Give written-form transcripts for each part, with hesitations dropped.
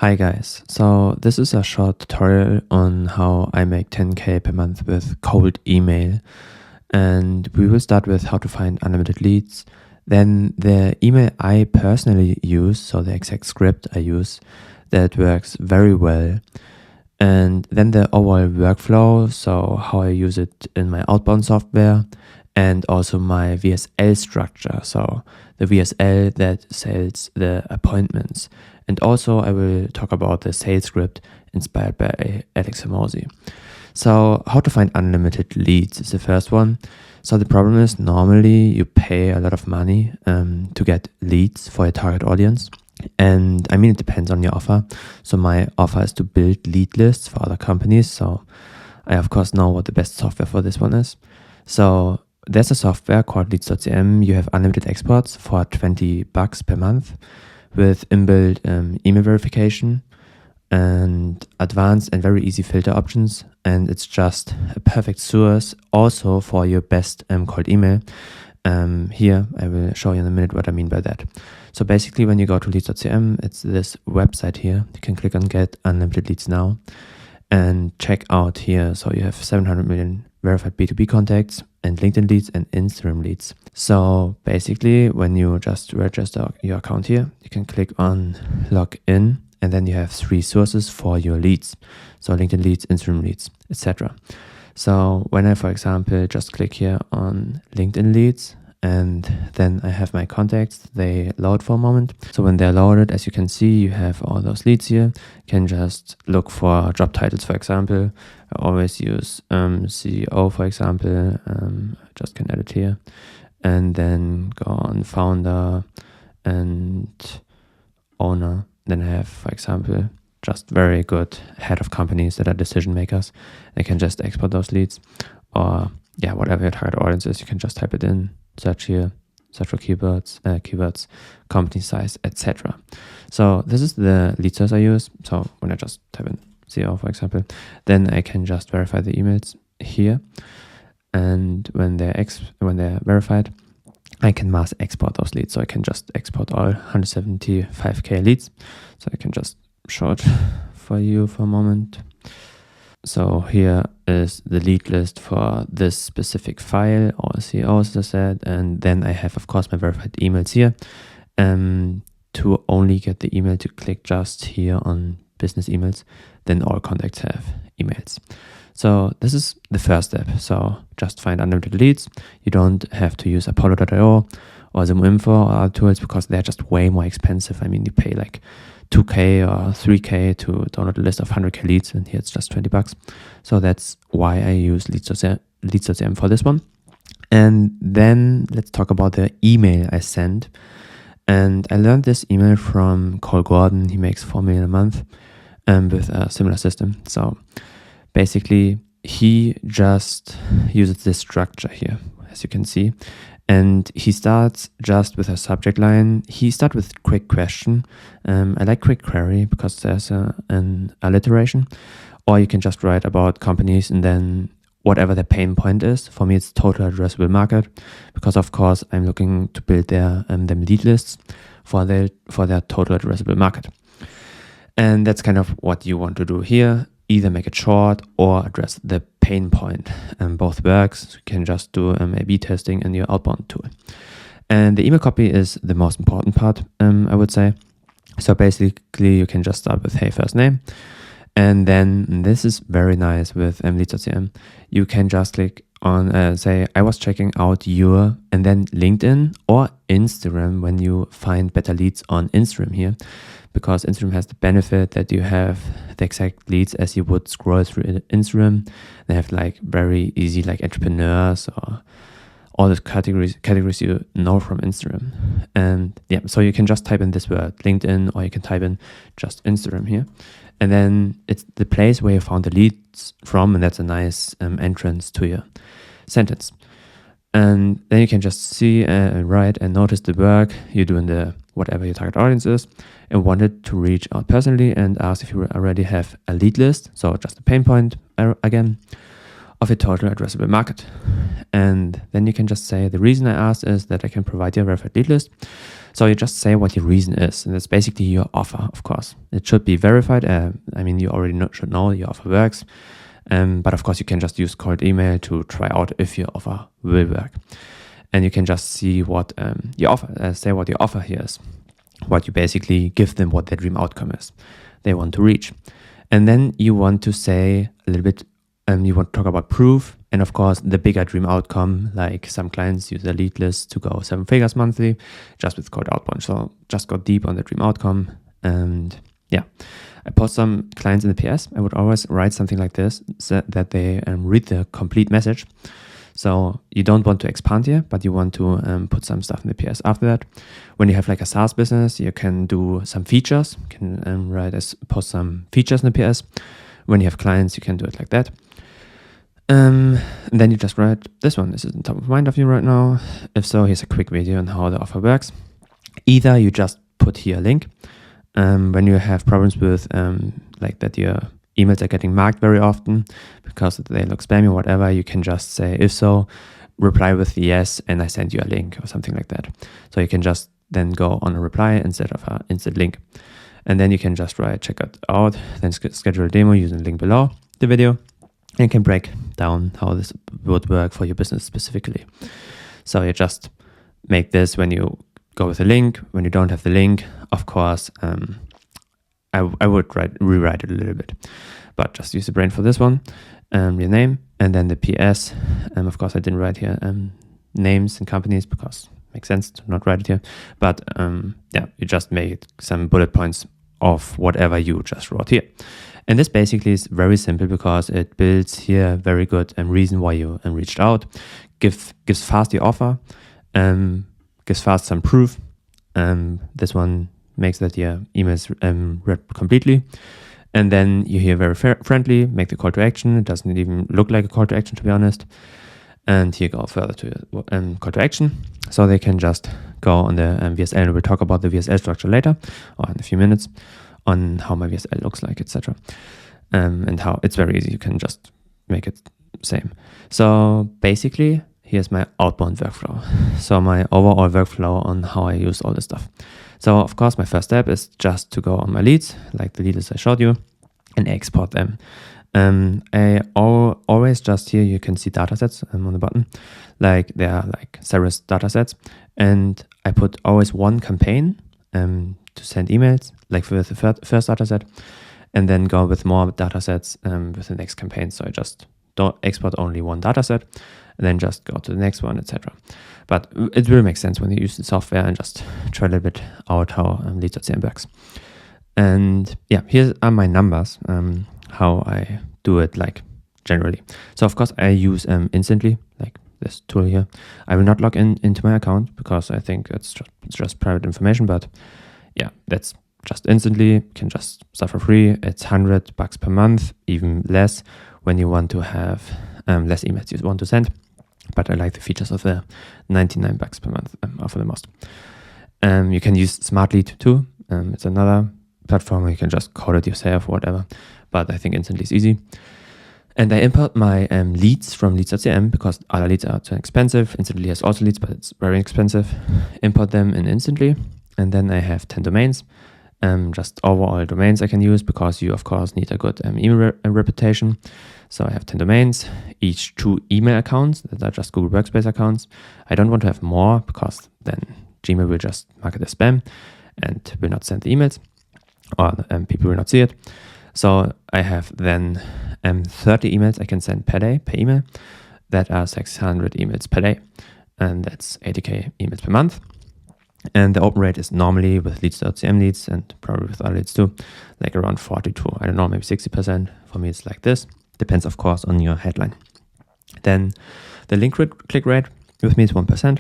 Hi guys, so this is a short tutorial on how I make 10k per month with cold email, and we will start with how to find unlimited leads. Then the email I personally use, so the exact script I use, that works very well. And then the overall workflow, so how I use it in my outbound software, and also my VSL structure, so the VSL that sells the appointments. And also I will talk about the sales script inspired by Alex Hormozi. So how to find unlimited leads is the first one. So the problem is normally you pay a lot of money to get leads for your target audience. And I mean, it depends on your offer. So my offer is to build lead lists for other companies. So I of course know what the best software for this one is. So there's a software called Leads.cm. You have unlimited exports for $20 per month with inbuilt email verification and advanced and very easy filter options. And it's just a perfect source also for your best cold email. Here, I will show you in a minute what I mean by that. So basically, when you go to Leads.cm, it's this website here. You can click on Get Unlimited Leads Now and check out here. So you have 700 million verified B2B contacts and LinkedIn leads and Instagram leads. So basically, when you just register your account here, you can click on Log In, and then you have 3 sources for your leads. So LinkedIn leads, Instagram leads, etc. So when I, for example, just click here on LinkedIn leads, and then I have my contacts, they load for a moment. So when they're loaded, as you can see, you have all those leads here. You can just look for job titles, for example. I always use CEO, for example. Just can edit here. And then go on founder and owner. Then I have, for example, just very good head of companies that are decision makers. They can just export those leads, or yeah, whatever your target audience is, you can just type it in, search here, search for keywords, company size, etc. So this is the lead source I use. So when I just type in CEO, for example, then I can just verify the emails here. And when they're verified, I can mass export those leads. So I can just export all 175k leads. So I can just show it for you for a moment. So here is the lead list for this specific file, or CEOs, as I said. And then I have, of course, my verified emails here. To only get the email, to click just here on business emails, then all contacts have emails. So this is the first step. So just find unlimited leads. You don't have to use Apollo.io or ZooMinfo or other tools, because they're just way more expensive. I mean, you pay like 2k or 3k to download a list of 100k leads, and here it's just $20. So that's why I use Leads.cm for this one. And then let's talk about the email I send. And I learned this email from Cole Gordon. He makes $4 million a month with a similar system. So basically, he just uses this structure here, as you can see. And he starts just with a subject line. He starts with quick question. I like quick query because there's an alliteration. Or you can just write about companies and then whatever their pain point is. For me, it's total addressable market, because of course I'm looking to build their them lead lists for their total addressable market. And that's kind of what you want to do here. Either make it short or address the pain point. Both works. So you can just do A/B testing in your outbound tool. And the email copy is the most important part, I would say. So basically, you can just start with hey, first name. And then this is very nice with Leads.cm. You can just click on, say, I was checking out your, and then LinkedIn or Instagram when you find better leads on Instagram here. Because Instagram has the benefit that you have the exact leads as you would scroll through Instagram. They have like very easy, like entrepreneurs or all the categories you know from Instagram. And yeah, so you can just type in this word LinkedIn, or you can type in just Instagram here. And then it's the place where you found the leads from, and that's a nice entrance to your sentence. And then you can just see and write and notice the work you do in the whatever your target audience is, and wanted to reach out personally and ask if you already have a lead list. So just a pain point again of your total addressable market. And then you can just say, the reason I asked is that I can provide you a verified lead list So you just say what your reason is, and that's basically your offer, of course. It should be verified. You already should know your offer works. But of course, you can just use cold email to try out if your offer will work. And you can just see what your offer, say what your offer here is, what you basically give them, what their dream outcome is they want to reach. And then you want to say a little bit, you want to talk about proof. And of course, the bigger dream outcome, like some clients use a lead list to go 7 figures monthly just with cold outbound. So just go deep on the dream outcome. And yeah, I post some clients in the PS. I would always write something like this so that they read the complete message. So you don't want to expand here, but you want to put some stuff in the PS after that. When you have like a SaaS business, you can do some features. You can post some features in the PS. When you have clients, you can do it like that. And then you just write this one. This is on top of mind of you right now. If so, here's a quick video on how the offer works. Either you just put here a link. When you have problems with like that your emails are getting marked very often because they look spammy or whatever, you can just say, if so, reply with yes, and I send you a link or something like that. So you can just then go on a reply instead of an instant link. And then you can just write, check it out, then schedule a demo using the link below the video, and you can break down how this would work for your business specifically. So you just make this when you go with a link. When you don't have the link, of course, I would rewrite it a little bit, but just use the brain for this one. Your name, and then the PS. Of course, I didn't write here names and companies because it makes sense to not write it here. But you just make some bullet points of whatever you just wrote here. And this basically is very simple because it builds here very good reason why you reached out, gives fast the offer, gives fast some proof. This one makes that your email is read completely. And then you hear very friendly, make the call to action. It doesn't even look like a call to action, to be honest. And here go further to call to action. So they can just go on the VSL, and we'll talk about the VSL structure later or in a few minutes on how my VSL looks like, etc. And how it's very easy. You can just make it same. So basically, here's my outbound workflow. So my overall workflow on how I use all this stuff. So of course, my first step is just to go on my leads, like the leads I showed you, and export them. I always just here, you can see datasets on the button, like there are like several datasets, and I put always one campaign to send emails, like for the first dataset, and then go with more datasets with the next campaign. So I just don't export only one dataset, and then just go to the next one, etc. But it really makes sense when you use the software and just try a little bit out how Leads.cm works. And yeah, here are my numbers, how I do it like generally. So of course I use Instantly, like this tool here. I will not log into my account because I think it's just private information, but yeah, that's just Instantly. You can just start for free. It's $100 per month, even less when you want to have less emails you want to send. But I like the features of the $99 per month offer the most. You can use SmartLead too. It's another platform where you can just code it yourself or whatever. But I think Instantly is easy. And I import my leads from Leads.cm because other leads are too expensive. Instantly has also leads, but it's very expensive. Import them in Instantly. And then I have 10 domains. Just overall domains I can use because you, of course, need a good email reputation. So I have 10 domains, each 2 email accounts that are just Google Workspace accounts. I don't want to have more because then Gmail will just mark it as spam and will not send the emails, or people will not see it. So I have then 30 emails I can send per day, per email. That are 600 emails per day. And that's 80k emails per month. And the open rate is normally with Leads.cm leads and probably with other leads too, like around 40 to, I don't know, maybe 60%. For me, it's like this. Depends, of course, on your headline. Then the link click rate with me is 1%.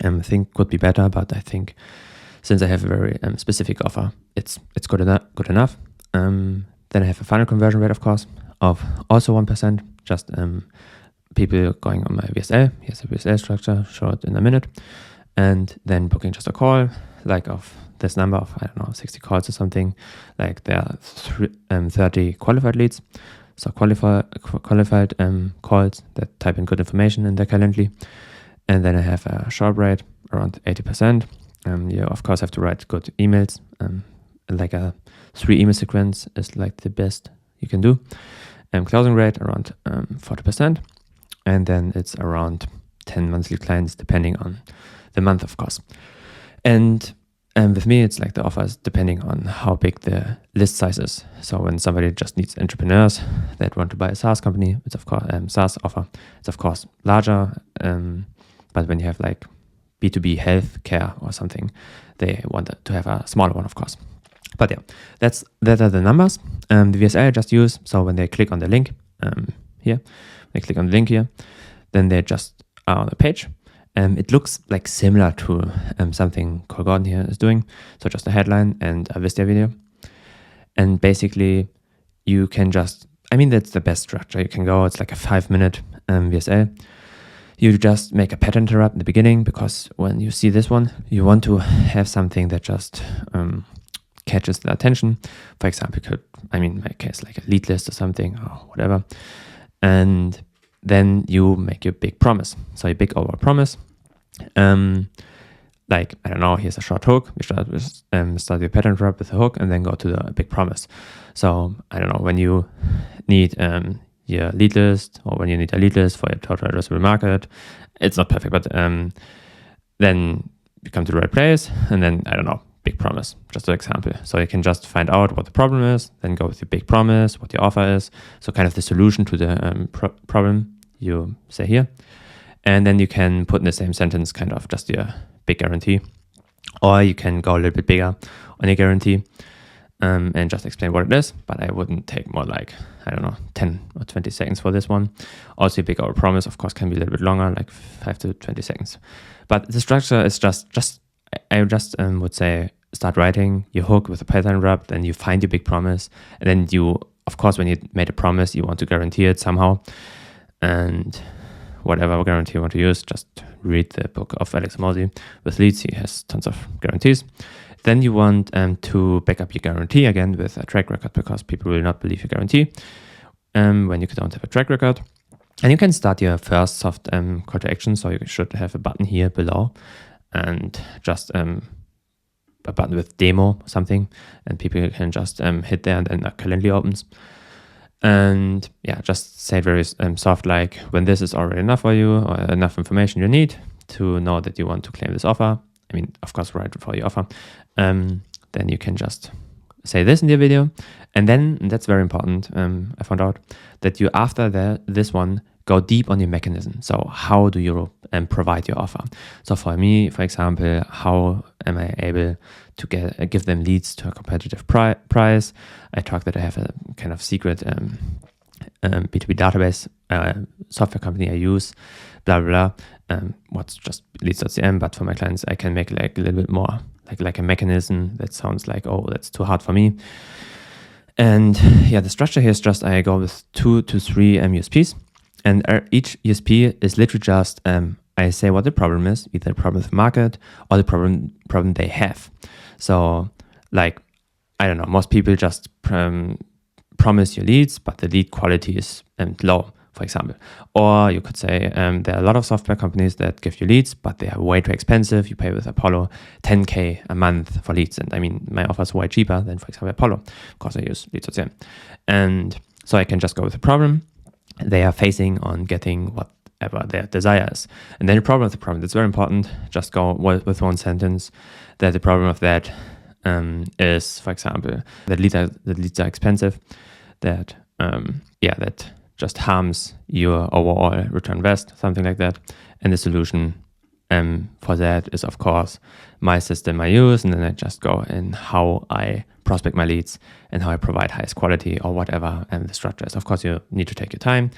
I think could be better, but I think since I have a very specific offer, it's good enough. Then I have a final conversion rate, of course, of also 1%. Just people going on my VSL. Here's a VSL structure, show it in a minute. And then booking just a call, like of this number of, I don't know, 60 calls or something. Like there are 30 qualified leads. So qualified calls that type in good information in their Calendly. And then I have a sharp rate around 80%. You of course have to write good emails. Like a 3 email sequence is like the best you can do. Closing rate around 40%, and then it's around 10 monthly clients depending on the month, of course. And with me, it's like the offers depending on how big the list size is. So when somebody just needs entrepreneurs that want to buy a SaaS company, it's of course SaaS offer. It's of course larger, but when you have like B2B healthcare or something, they want to have a smaller one, of course. But yeah, that are the numbers. The VSL I just use. So when they click on the link here, they click on the link here, then they just are on the page. It looks like similar to something Cole Gordon here is doing. So just a headline and a Wistia video. And basically you can just, that's the best structure you can go. It's like a 5-minute VSL. You just make a pattern interrupt in the beginning, because when you see this one, you want to have something that just catches the attention. For example, in my case, like a lead list or something or whatever. And then you make your big promise. So your big overall promise. Like, I don't know, here's a short hook. We start your pattern interrupt with a hook and then go to the big promise. So I don't know, when you need your lead list, or when you need a lead list for your total addressable market, it's not perfect, but then you come to the right place, and then, I don't know, big promise, just an example. So you can just find out what the problem is, then go with your big promise, what your offer is. So kind of the solution to the problem you say here. And then you can put in the same sentence kind of just your big guarantee. Or you can go a little bit bigger on your guarantee and just explain what it is. But I wouldn't take more like, 10 or 20 seconds for this one. Also, your big overall promise, of course, can be a little bit longer, like 5 to 20 seconds. But the structure is I would say, start writing your hook with a pattern interrupt, then you find your big promise. And then you, of course, when you made a promise, you want to guarantee it somehow. And whatever guarantee you want to use, just read the book of Alex Hormozi with leads. He has tons of guarantees. Then you want to back up your guarantee again with a track record, because people will not believe your guarantee when you don't have a track record. And you can start your first soft call to action. So you should have a button here below, and just a button with demo or something, and people can just hit there, and then a Calendly opens. And yeah, just say it very soft, like, when this is already enough for you, or enough information you need to know that you want to claim this offer. Of course, right before your offer. Then you can just say this in your video. And then, and that's very important, I found out, that you, after this one, go deep on your mechanism. So how do you provide your offer? So for me, for example, how am I able to give them leads to a competitive price? I talk that I have a kind of secret B2B database software company I use, blah, blah, blah. What's just leads.cm, but for my clients, I can make like a little bit more, like a mechanism that sounds like, oh, that's too hard for me. And yeah, the structure here is just, I go with 2 to 3 USPs. And each USP is literally just, I say what the problem is, either the problem of the market or the problem they have. So like, I don't know, most people just promise you leads, but the lead quality is low, for example. Or you could say there are a lot of software companies that give you leads, but they are way too expensive. You pay with Apollo 10K a month for leads. And my offer is way cheaper than, for example, Apollo, because I use leads.cm. And so I can just go with the problem they are facing on getting whatever their desire is. And then the problem of the problem, that's very important. Just go with one sentence that the problem of that is, for example, that leads are expensive, that just harms your overall return invest, something like that. And the solution for that is, of course, my system I use, and then I just go in how I prospect my leads and how I provide highest quality or whatever the structure is. Of course, you need to take your time.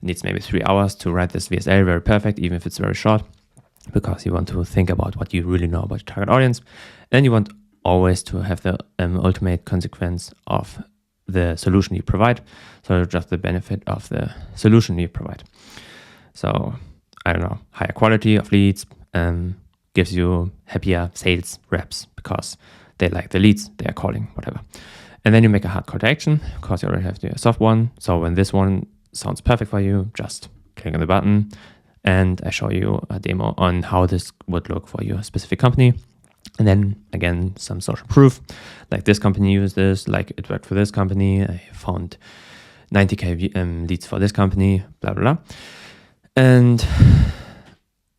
It needs maybe 3 hours to write this VSL very perfect, even if it's very short, because you want to think about what you really know about your target audience. Then you want always to have the ultimate consequence of the solution you provide. So just the benefit of the solution you provide. So I don't know, higher quality of leads gives you happier sales reps because they like the leads they are calling, whatever. And then you make a hard call to action. Of course, you already have the soft one. So when this one sounds perfect for you, just click on the button and I show you a demo on how this would look for your specific company. And then again, some social proof, like this company used this, like it worked for this company. I found 90K leads for this company, blah, blah, blah. And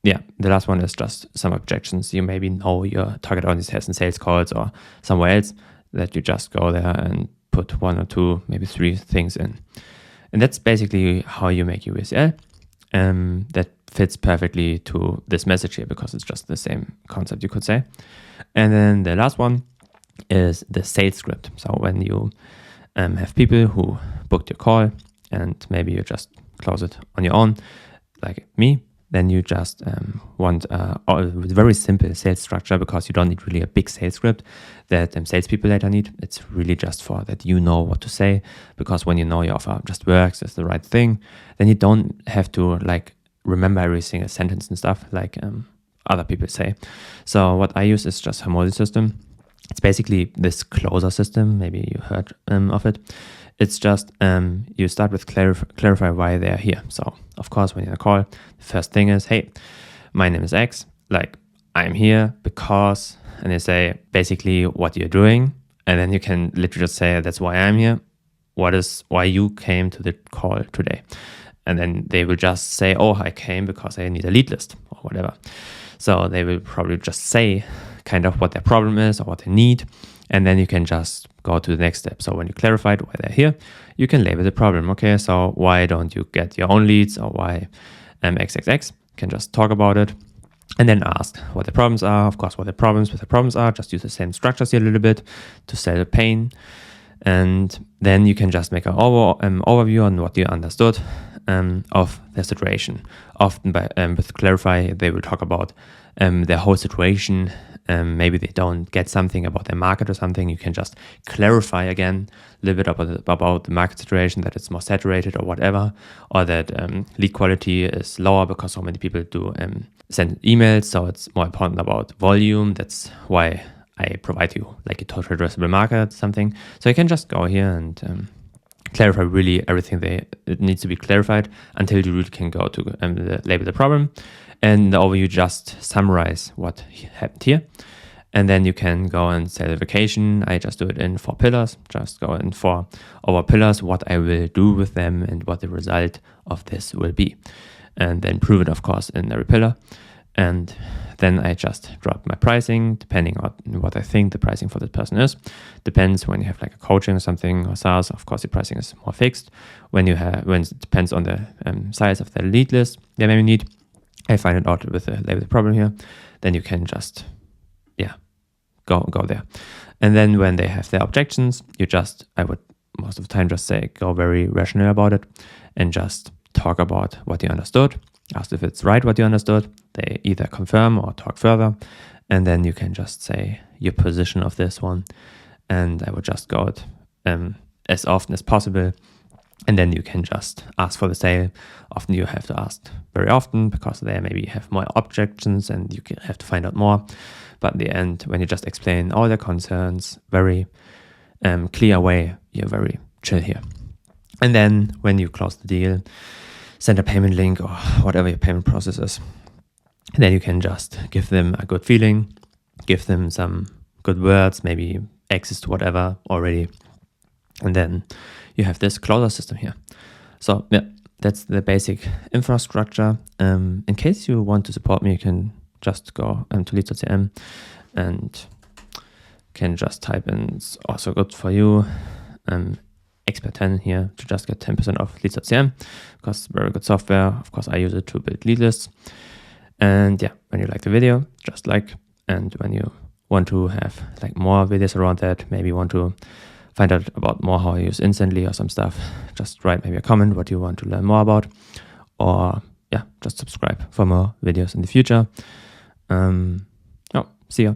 yeah, the last one is just some objections. You maybe know your target audience has in sales calls or somewhere else, that you just go there and put 1 or 2, maybe 3 things in. And that's basically how you make your USL. That fits perfectly to this message here because it's just the same concept, you could say. And then the last one is the sales script. So when you have people who booked your call and maybe you just close it on your own, like me, then you just want a very simple sales structure, because you don't need really a big sales script that salespeople later need. It's really just for that you know what to say, because when you know your offer just works, it's the right thing, then you don't have to like remember every single sentence and stuff like other people say. So what I use is just Harmony system. It's basically this closer system. Maybe you heard of it. It's just you start with clarify why they're here. So of course, when you're in a call, the first thing is, hey, my name is X. Like, I'm here because, and you say basically what you're doing, and then you can literally just say, that's why I'm here. Why you came to the call today? And then they will just say, oh, I came because I need a lead list or whatever. So they will probably just say kind of what their problem is or what they need. And then you can just go to the next step. So when you clarified why they're here, you can label the problem. Okay, so why don't you get your own leads, or why XXX? You can just talk about it and then ask what the problems are. Of course, what the problems are. Just use the same structures here a little bit to sell the pain. And then you can just make an overview on what you understood of the situation. Often with Clarify, they will talk about their whole situation. Maybe they don't get something about their market or something. You can just clarify again a little bit about the market situation, that it's more saturated or whatever, or that lead quality is lower because so many people do send emails. So it's more important about volume. That's why I provide you like a total addressable market, something. So you can just go here and clarify really everything it needs to be clarified until you really can go to label the problem. And the overview just summarize what happened here. And then you can go and say the vacation. I just do it in 4 pillars. Just go in 4 over pillars, what I will do with them and what the result of this will be. And then prove it, of course, in every pillar. And then I just drop my pricing depending on what I think the pricing for this person is. Depends when you have like a coaching or something or SaaS, of course, the pricing is more fixed. When it depends on the size of the lead list they maybe need. I find it out with the label the problem here. Then you can just, go there. And then when they have their objections, I would most of the time just say, go very rational about it and just talk about what you understood. Ask if it's right what you understood. They either confirm or talk further. And then you can just say your position of this one. And I would just go it as often as possible. And then you can just ask for the sale. Often you have to ask very often because they maybe have more objections and you have to find out more. But in the end, when you just explain all their concerns, very clear way, you're very chill here. And then when you close the deal, send a payment link or whatever your payment process is. And then you can just give them a good feeling, give them some good words, maybe access to whatever already. And then you have this closer system here. So yeah, that's the basic infrastructure. In case you want to support me, you can just go to leads.cm and can just type in, it's also good for you, expert 10 here to just get 10% off leads.cm because it's very good software. Of course, I use it to build lead lists. And yeah, when you like the video, just like, and when you want to have like more videos around that, maybe want to find out about more how I use Instantly or some stuff, just write maybe a comment what you want to learn more about, or yeah, just subscribe for more videos in the future. See ya.